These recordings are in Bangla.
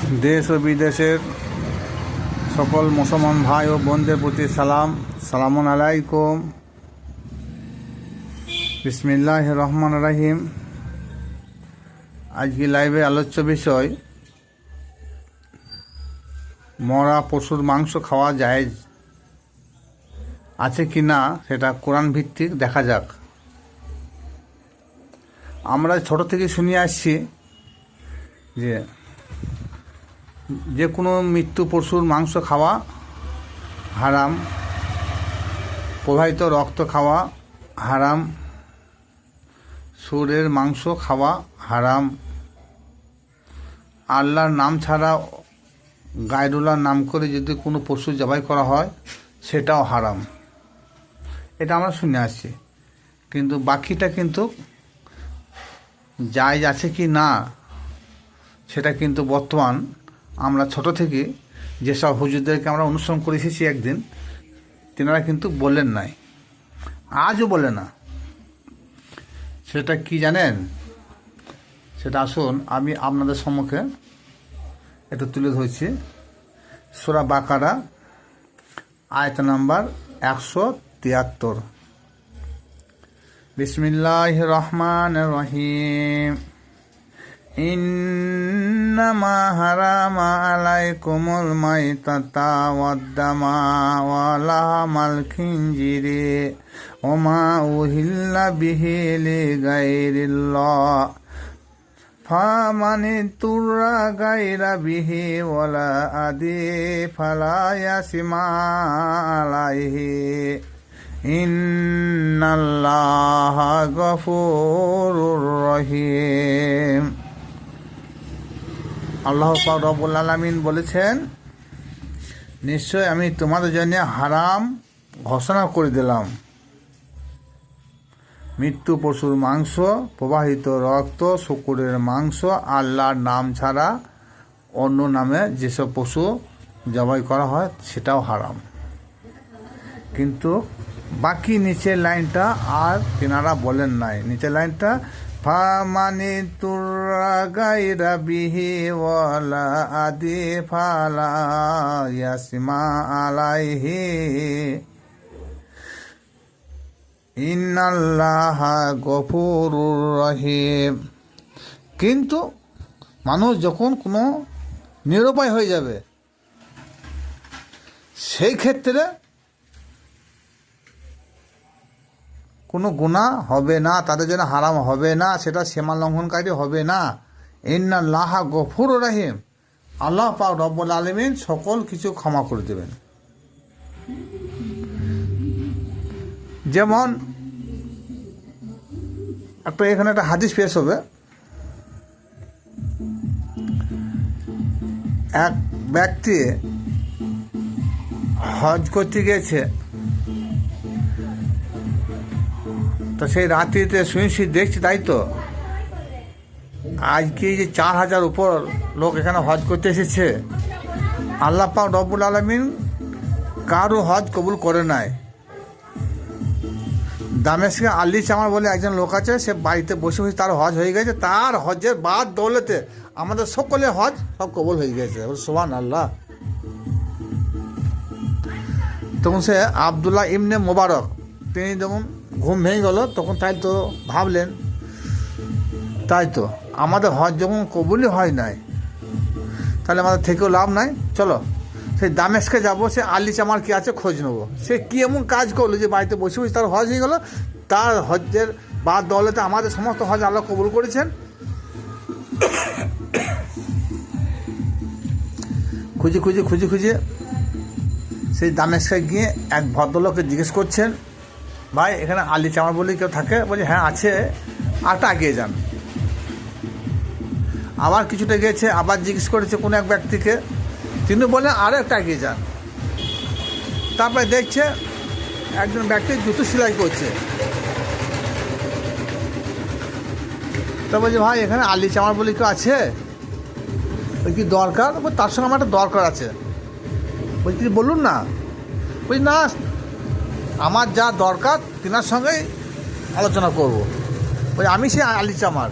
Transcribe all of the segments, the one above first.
দেশ ও বিদেশের সকল মুসলমান ভাই ও বোনদের প্রতি সালামুন আলাইকুম। বিসমিল্লাহির রহমানির রহিম। আজকে লাইভে আলোচ্য বিষয় মরা পশুর মাংস খাওয়া জায়েজ আছে কি না সেটা কোরআন ভিত্তিক দেখা যাক। আমরা ছোট থেকে শুনে আসছি যে কোনো মৃত্যু পশুর মাংস খাওয়া হারাম, প্রবাহিত রক্ত খাওয়া হারাম, সুরের মাংস খাওয়া হারাম, আল্লাহর নাম ছাড়া গায়রুল্লাহর নাম করে যদি কোনো পশু জবাই করা হয় সেটাও হারাম। এটা আমরা শুনে আসছি, কিন্তু বাকিটা কিন্তু জায়েজ আছে কি না সেটা কিন্তু বর্তমান আমরা ছোট থেকে যেসব হুজুরদেরকে আমরা অনুসরণ করে এসেছি একদিন, তেনারা কিন্তু বললেন নাই, আজও বলে না। সেটা কি জানেন? সেটা আসুন আমি আপনাদের সম্মুখে একটু তুলে ধরছি। সূরা বাকারা আয়াত নাম্বার 173। বিসমিল্লাহির রহমানির রহিম। ইন্নামা হারামা আলাইকুমুল মাইতাতা ওয়াদ-দামা ওয়া লাহমাল খিনজিরি ওয়া মা উহিল্লা বিহি লিগাইরিল্লাহ ফামানি তুররা গায়রা বিহি ওয়ালা আদি ফালা ইয়াসিমা আলাইহি ইন্নাল্লাহা গফুরুর রহিম। আল্লাহ পাক রব্বুল আলামিন বলেছেন, নিশ্চয় আমি তোমাদের জন্য হারাম ঘোষণা করে দিলাম মৃত্যু পশুর মাংস, প্রবাহিত রক্ত, শূকরের মাংস, আল্লাহর নাম ছাড়া অন্য নামে যেসব পশু জবাই করা হয় সেটাও হারাম। কিন্তু বাকি নিচের লাইনটা আর তেনারা বলেন নাই। নিচের লাইনটা ফামানি তুররা গায়রা বিহি ওয়ালা আদি ফালা ইয়াসিমা আলাইহি ইন্নাল্লাহা গফুরুর রহিম। কিন্তু মানুষ যখন কোনো নিরুপায় হয়ে যাবে সেই ক্ষেত্রে কোনো গুনাহ হবে না, তাদের জন্য হারাম হবে না, সেটা সীমা লঙ্ঘনকারী হবে না। ইন্নাল্লাহা গফুরুর রহিম। আল্লাহ পাক রব্বুল আলামিন সকল কিছু ক্ষমা করে দেবেন। যেমন এখানে একটা হাদিস পেশ হবে। এক ব্যক্তি হজ করতে গিয়েছে, তো সেই রাত্রিতে শুনছি দেখছি, তাই তো আজকে যে 4000 উপর লোক এখানে হজ করতে এসেছে। আল্লাহ পাক রব্বুল আলামিন কারো হজ কবুল করে নাই। দামেস্কে আলী চামার বলে একজন লোক আছে, সে বাড়িতে বসে বসে তার হজ হয়ে গেছে। তার হজের বাদ দৌলতে আমাদের সকলে হজ সব কবুল হয়ে গেছে। সুবহানাল্লাহ। তখন সে আবদুল্লাহ ইবনে মোবারক, তিনি যখন ঘুম ভেঙে গেল তখন তাই তো ভাবলেন, তাই তো আমাদের হজ যখন কবুলই হয় নাই, তাহলে আমাদের থেকেও লাভ নাই, চলো সেই দামেস্কে যাবো, সে আলী চামার কি আছে খোঁজ নেবো। সে কি এমন কাজ করলো যে বাড়িতে বসে বসে তার হজ হয়ে গেল। তার হজের বাদ দৌলতে আমাদের সমস্ত হজ আল্লাহ কবুল করেছেন। খুঁজে সেই দামেস্কে গিয়ে এক ভদ্রলোককে জিজ্ঞেস করছেন, ভাই এখানে আলী চামার বলে কেউ থাকে? বলছে হ্যাঁ আছে, আরটা এগিয়ে যান। আবার কিছুটা গিয়েছে, আবার জিজ্ঞেস করেছে কোনো এক ব্যক্তিকে, তিনি বলেন আরও একটা এগিয়ে যান। তারপরে দেখছে একজন ব্যক্তি জুতো সেলাই করছে। তো বলছে ভাই এখানে আলী চামার বলে কেউ আছে? ওই কি দরকার? তার সঙ্গে আমার একটা দরকার আছে। বলছি বলুন না। বলছি না, আমার যা দরকার তিনার সঙ্গেই আলোচনা করবো। ওই আমি সে আলী চামার।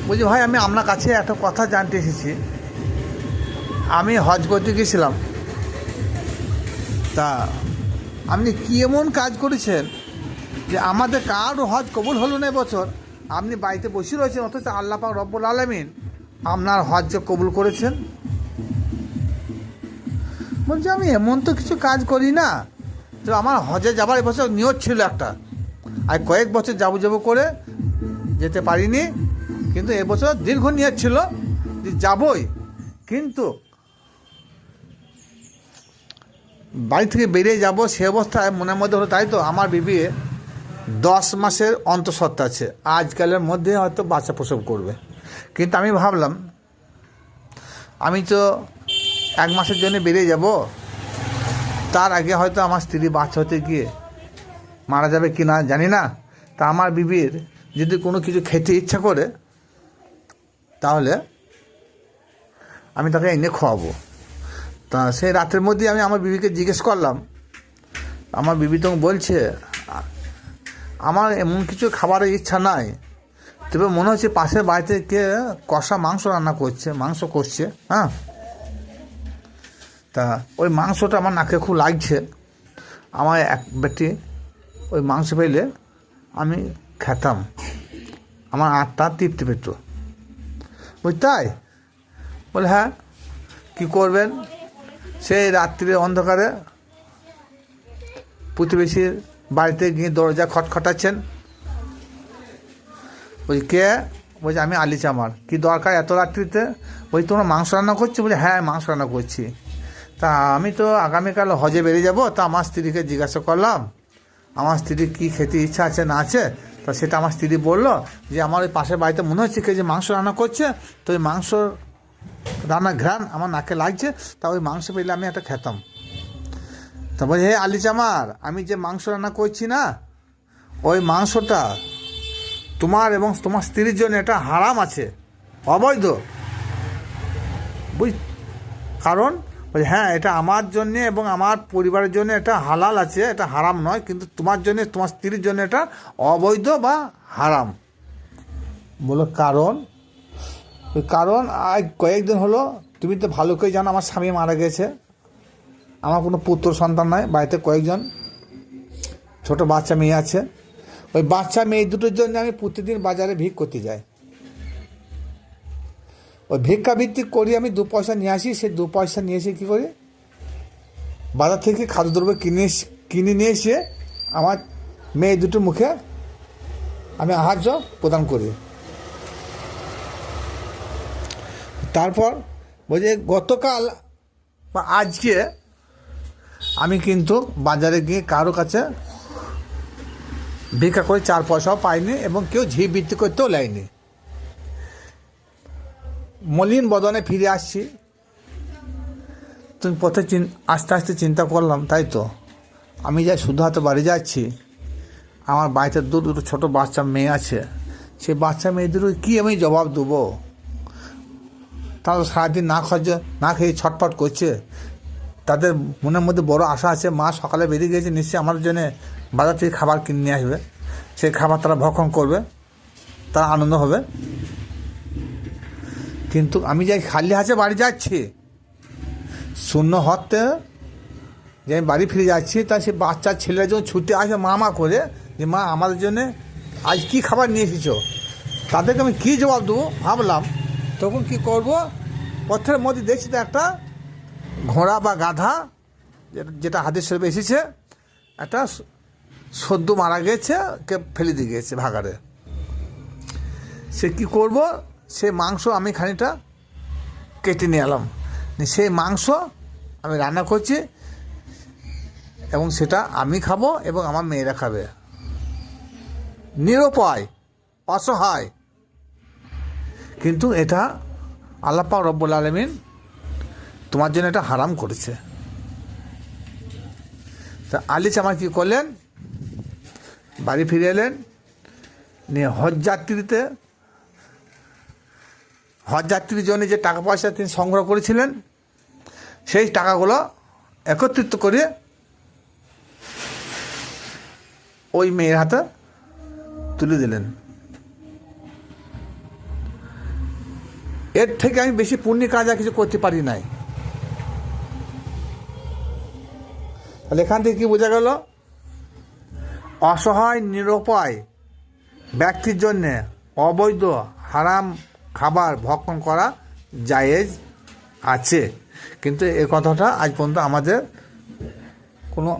বলছি ভাই, আমি আপনার কাছে একটা কথা জানতে এসেছি। আমি হজ করতে গেছিলাম, তা আপনি কী এমন কাজ করেছেন যে আমাদের কারও হজ কবুল হলো না এবছর? আপনি বাড়িতে বসে রয়েছেন, অথচ আল্লাহ পাক রব্বুল আলামিন আপনার হজ কবুল করেছেন। বলছি আমি এমন তো কিছু কাজ করি না, তো আমার হজে যাবার এবছর নিয়ত ছিল একটা, আর কয়েক বছর যাবো করে যেতে পারিনি, কিন্তু এবছর দীর্ঘ নিয়ত ছিল যে যাবই। কিন্তু বাড়ি থেকে বেরিয়ে যাব সে অবস্থায় মনের মধ্যে হলো, তাই তো আমার বিবি 10 মাসের অন্তঃসত্ত্বা আছে, আজকালের মধ্যে হয়তো বাচ্চা প্রসব করবে। কিন্তু আমি ভাবলাম আমি তো 1 মাসের জন্য বেরিয়ে যাব, তার আগে হয়তো আমার স্ত্রী বাচ্চা হতে গিয়ে মারা যাবে কি না জানি না। তা আমার বিবির যদি কোনো কিছু খেতে ইচ্ছা করে তাহলে আমি তাকে এনে খাওয়াবো। তা সেই রাতের মধ্যে আমি আমার বিবিকে জিজ্ঞেস করলাম, আমার বিবি তো বলছে আমার এমন কিছু খাবারের ইচ্ছা নাই, তবে মনে হচ্ছে পাশের বাড়িতে কে কষা মাংস রান্না করছে, মাংস করছে। হ্যাঁ, তা ওই মাংসটা আমার নাকে খুব লাগছে, আমার এক বেটি ওই মাংস পেলে আমি খেতাম, আমার আত্মা তৃপ্তি পেত। বুঝ তাই বলে হ্যাঁ, কী করবেন? সেই রাত্রির অন্ধকারে প্রতিবেশীর বাড়িতে গিয়ে দরজা খটখটাচ্ছেন। বলছি কে? বলছি আমি আলি চামার। কী দরকার এত রাত্রিতে? বলছি তোমরা মাংস রান্না করছো? বলছি হ্যাঁ মাংস রান্না করছি। তা আমি তো আগামীকাল হজে বেরিয়ে যাব, তা আমার স্ত্রীকে জিজ্ঞাসা করলাম আমার স্ত্রীর কী খেতে ইচ্ছা আছে না আছে। তা সেটা আমার স্ত্রী বললো যে আমার ওই পাশের বাড়িতে মনে হচ্ছে কে যে মাংস রান্না করছে, তো ওই মাংস রান্নার ঘ্রাণ আমার নাকে লাগছে, তা ওই মাংস পেলে আমি একটা খেতাম। তা বলছি হে আলি চামার, আমি যে মাংস রান্না করছি না, ওই মাংসটা তোমার এবং তোমার স্ত্রীর জন্য এটা হারাম আছে, অবৈধ। বুঝ কারণ বলছি হ্যাঁ, এটা আমার জন্যে এবং আমার পরিবারের জন্য এটা হালাল আছে, এটা হারাম নয়, কিন্তু তোমার জন্য তোমার স্ত্রীর জন্য এটা অবৈধ বা হারাম। বলো কারণ? ওই কারণ আজ কয়েকদিন হলো তুমি তো ভালো করে জানো আমার স্বামী মারা গেছে, আমার কোনো পুত্র সন্তান নয়, বাড়িতে কয়েকজন ছোট বাচ্চা মেয়ে আছে। ওই বাচ্চা মেয়ে দুটোর জন্য আমি প্রতিদিন বাজারে ভিক করতে যাই। ওই ভিক্ষাবৃত্তি করি, আমি 2 পয়সা নিয়ে আসি, সেই 2 পয়সা নিয়ে এসে কী করি, বাজার থেকে খাদ্যদ্রব্য কিনে নিয়ে এসে আমার মেয়ে দুটোর মুখে আমি আহার্য প্রদান করি। তারপর বলছে গতকাল বা আজকে আমি কিন্তু বাজারে গিয়ে কারো কাছে ভিক্ষা করে 4 পয়সাও পাইনি এবং কেউ ঝি বৃত্তি করতেও লাইনি। মলিন বদনে ফিরে আসছি। তুমি পথে আস্তে আস্তে চিন্তা করলাম, তাই তো আমি যাই শুধু হাতে বাড়ি যাচ্ছি, আমার বাড়িতে দুটো ছোটো বাচ্চা মেয়ে আছে, সেই বাচ্চা মেয়েদের কী আমি জবাব দেবো? তারা সারাদিন না খেয়ে ছটফট করছে, তাদের মনের মধ্যে বড় আশা আছে মা সকালে বেরিয়ে গিয়েছে, নিশ্চয়ই আমার জন্য বাজার থেকে খাবার কিনে নিয়ে আসবে, সেই খাবার তারা ভক্ষণ করবে, তারা আনন্দ হবে। কিন্তু আমি যাই খালি হাতে বাড়ি যাচ্ছি, শূন্য হতে যে আমি বাড়ি ফিরে যাচ্ছি, তা সে বাচ্চার ছেলেরা যখন ছুটে আসে মা করে যে মা আমাদের জন্যে আজ কী খাবার নিয়ে এসেছো, তাদেরকে আমি কী জবাব দেবো ভাবলাম। তখন কি করব, পথের মধ্যে দেখছি তো একটা ঘোড়া বা গাধা, যেটা হাদিস শরীফে এসেছে, একটা সদ্য মারা গেছে, কে ফেলে দিয়ে গেছে ভাগাড়ে। সে কি করব, সে মাংস আমি খানিকটা কেটে নিয়ে এলাম, সেই মাংস আমি রান্না করছি এবং সেটা আমি খাবো এবং আমার মেয়েরা খাবে। নিরুপায়, অসহায়, কিন্তু এটা আল্লাহ পাক রব্বুল আলামিন তোমার জন্য এটা হারাম করেছে। তা আলী চামার কী করলেন, বাড়ি ফিরে এলেন, নিয়ে হজ যাত্রীর জন্য যে টাকা পয়সা তিনি সংগ্রহ করেছিলেন, সেই টাকাগুলো একত্রিত করে ওই মেয়ের হাতে তুলে দিলেন। এর থেকে আমি বেশি পুণ্য কাজ আর কিছু করতে পারি নাই। তাহলে এখান থেকে কি বোঝা গেল? অসহায় নিরুপায় ব্যক্তির জন্যে অবৈধ হারাম খাবার ভক্ষণ করা জায়েজ আছে, কিন্তু এ কথাটা আজ পর্যন্ত আমাদের কোনো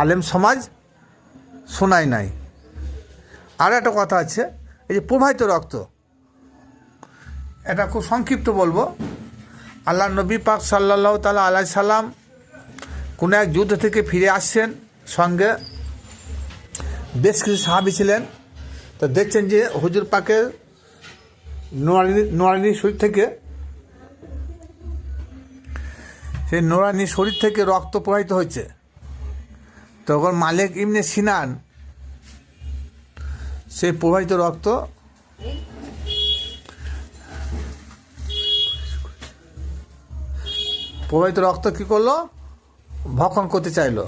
আলেম সমাজ শোনায় নাই। আর একটা কথা আছে, এই যে প্রবাহিত রক্ত, এটা খুব সংক্ষিপ্ত বলবো। আল্লাহ নবী পাক সাল্লাল্লাহু তাআলা আলাইহি সাল্লাম কোনো এক যুদ্ধ থেকে ফিরে আসছেন, সঙ্গে বেশ কিছু সাহাবী ছিলেন। তো দেখছেন যে হুজুর পাকের নোয়ারানি শরীর থেকে, সেই নোরানি শরীর থেকে রক্ত প্রবাহিত হচ্ছে। তখন মালিক ইবনে সিনান সেই প্রবাহিত রক্ত কি করলো? ভক্ষণ করতে চাইলো।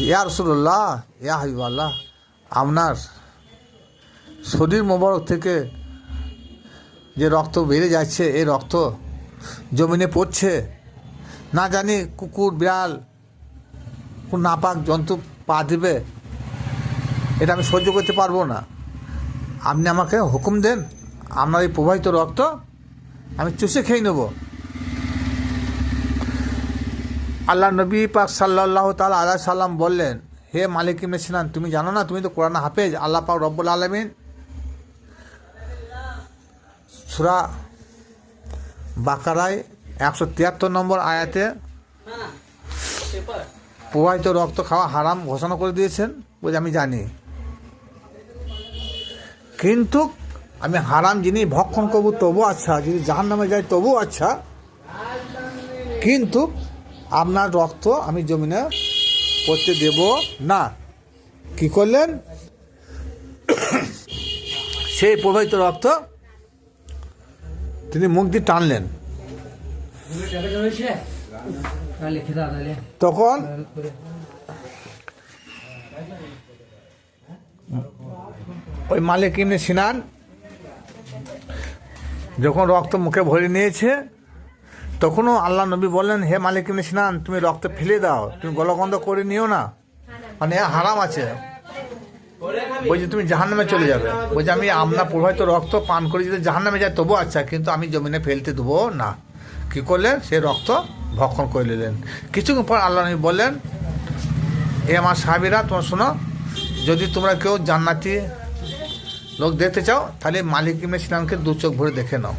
ইয়া রাসূলুল্লাহ, ইয়া হাবিবাল্লাহ, আপনার শরীর মোবারক থেকে যে রক্ত বেড়ে যাচ্ছে, এই রক্ত জমিনে পড়ছে, না জানি কুকুর বিড়াল কোন নাপাক জন্তু পা দেবে, এটা আমি সহ্য করতে পারবো না। আপনি আমাকে হুকুম দেন, আপনার এই প্রবাহিত রক্ত আমি চুষে খেয়ে নেব। আল্লাহ নবী পাক সাল্লাল্লাহু তাআলা আলাইহি সাল্লাম বললেন, হে মালিক ইবনে সিনান, তুমি জানো না, তুমি তো কোরআন হাফেজ। আল্লাহ পাক রব্বুল আলামিন সূরা বাকারায় 173 নম্বর আয়াতে প্রবাহিত রক্ত খাওয়া হারাম ঘোষণা করে দিয়েছেন। বলে আমি জানি, কিন্তু আমি হারাম জিনিস ভক্ষণ করবো তবু আচ্ছা, যদি জাহান্নামে যাই তবু আচ্ছা, কিন্তু আপনার রক্ত আমি জমিনে পড়তে দেব না। কি করলেন? সেই প্রবাহিত রক্ত তিনি মুখ দিয়ে টানলেন। তখন ওই মালিক ইবনে সিনান যখন রক্ত মুখে ভরে নিয়েছে, তখনও আল্লাহ নবী বললেন, হে মালিক ইবনে সিনান, তুমি রক্ত ফেলে দাও, তুমি গলগন্ধ করে নিও না, মানে হারাম আছে। বলছি তুমি জাহান্নামে চলে যাবে। বলছি আমি আপনার প্রবাহিত রক্ত পান করে যদি জাহান্নামে যায় তবু আচ্ছা, কিন্তু আমি জমিনে ফেলতে দেবো না। কি করলেন? সে রক্ত ভক্ষণ করে নিলেন। কিছুক্ষণ পর আল্লাহ নবী বললেন, এ আমার সাহাবীরা, তোমরা শোনো, যদি তোমরা কেউ জান্নাতি লোক দেখতে চাও, তাহলে মালিক ইবনে সিনানকে দু চোখ ভরে দেখে নাও।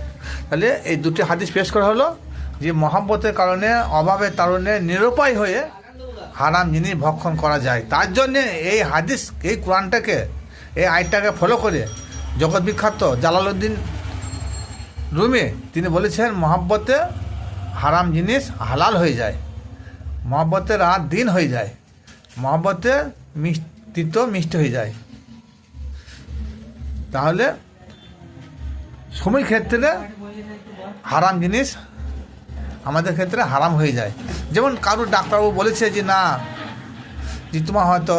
তাহলে এই দুটি হাদিস পেশ করা হলো যে মহব্বতের কারণে, অভাবের কারণে নিরুপায় হয়ে হারাম জিনিস ভক্ষণ করা যায়। তার জন্যে এই হাদিস, এই কোরআনটাকে, এই আয়াতটাকে ফলো করে জগৎ বিখ্যাত জালালউদ্দিন রুমি তিনি বলেছেন, মহব্বতে হারাম জিনিস হালাল হয়ে যায়, মহব্বতে রাত দিন হয়ে যায়, মহব্বতে তিতো মিষ্টি হয়ে যায়। তাহলে সময় ক্ষেত্রে হারাম জিনিস আমাদের ক্ষেত্রে হারাম হয়ে যায়। যেমন কারুর ডাক্তারবাবু বলেছে যে না, যে তোমার হয়তো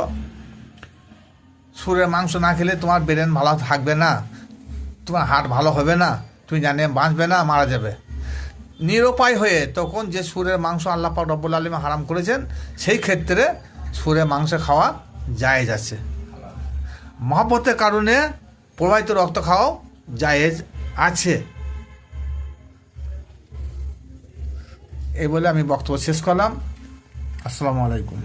সুরের মাংস না খেলে তোমার ব্রেন ভালো থাকবে না, তোমার হার্ট ভালো হবে না, তুমি জানে বাঁচবে না, মারা যাবে। নিরুপায় হয়ে তখন যে সুরের মাংস আল্লাহ পাক রব্বুল আলামিন হারাম করেছেন, সেই ক্ষেত্রে সুরের মাংস খাওয়া জায়েজ আছে। মহব্বতের কারণে প্রবাহিত রক্ত খাওয়াও জায়েজ আছে। এই বলে আমি বক্তব্য শেষ করলাম। আসসালামু আলাইকুম।